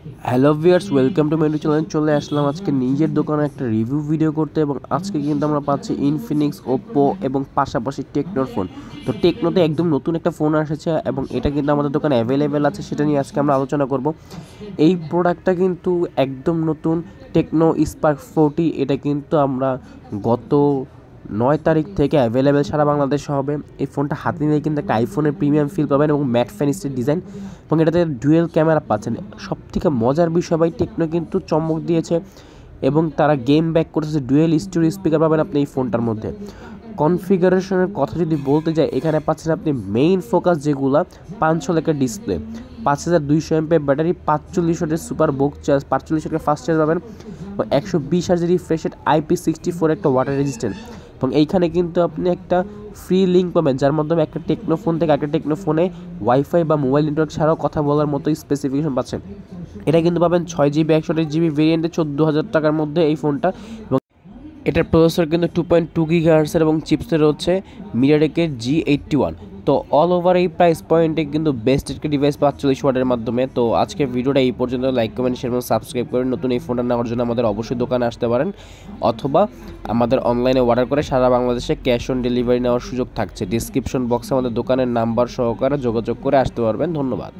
Hello viewers, welcome to my YouTube channel. চলে আসলাম আজকে নিজের দোকানে একটা রিভিউ ভিডিও করতে। এবং আজকে কিন্তু আমরা পাচ্ছি ইনফিনিক্স, ওপ্পো এবং পাশাপাশি টেকনোর ফোন। তো টেকনোতে একদম নতুন একটা ফোন এসেছে এবং এটা কিন্তু আমাদের দোকানে অ্যাভেলেবেল আছে, সেটা নিয়ে আজকে আমরা আলোচনা করব। এই প্রোডাক্টটা কিন্তু একদম নতুন, টেকনো স্পার্ক 40। এটা কিন্তু আমরা গত 9 তারিখ থেকে অ্যাভেলেবেল সারা বাংলাদেশে হবে। এই ফোনটা হাতে নিয়ে কিন্তু একটা আইফোনের প্রিমিয়াম ফিল পাবেন এবং ম্যাট ফিনিশের ডিজাইন, এবং এটাতে ডুয়েল ক্যামেরা পাচ্ছেন। সবথেকে মজার বিষয় ভাই, টেকনো কিন্তু চমক দিয়েছে এবং তারা গেম ব্যাক করেছে। ডুয়েল স্টোরি স্পিকার পাবেন আপনি এই ফোনটার মধ্যে। কনফিগারেশনের কথা যদি বলতে যাই, এখানে পাচ্ছেন আপনি মেইন ফোকাস যেগুলো 500 লেখার ডিসপ্লে, 5200 mAh ব্যাটারি, 45 ওয়াটের সুপার বুক চার্জ, 45 ওয়াটের ফাস্ট চার্জ পাবেন এবং 120 Hz রিফ্রেশ রেট, IP64 একটা ওয়াটার রেজিস্ট্যান্ট। এবং এইখানে কিন্তু আপনি একটা ফ্রি লিঙ্ক পাবেন, যার মাধ্যমে একটা টেকনো ফোন থেকে একটা টেকনো ফোনে ওয়াইফাই বা মোবাইল নেটওয়ার্ক ছাড়াও কথা বলার মতো স্পেসিফিকেশন পাচ্ছেন। এটা কিন্তু পাবেন 6 GB 128 GB ভেরিয়েন্টে 14,000 টাকার মধ্যে এই ফোনটা। এবং এটার প্রসেসর কিন্তু 2.2 GHz এবং চিপসেট হচ্ছে মিডিয়াটেকের G81। তো অল ওভার এই প্রাইস পয়েন্টে কিন্তু বেস্ট একটা ডিভাইস 45 ওয়াটের মাধ্যমে। তো আজকে ভিডিওটা এই পর্যন্ত। লাইক কমেন্ট শেয়ার এবং সাবস্ক্রাইব করে নতুন এই ফোনটা নেওয়ার জন্য আমাদের অবশ্যই দোকানে আসতে পারেন, অথবা আমাদের অনলাইনে অর্ডার করে সারা বাংলাদেশে ক্যাশ অন ডেলিভারি নেওয়ার সুযোগ থাকছে। ডিসক্রিপশন বক্সে আমাদের দোকানের নাম্বার সহকারে যোগাযোগ করে আসতে পারবেন। ধন্যবাদ।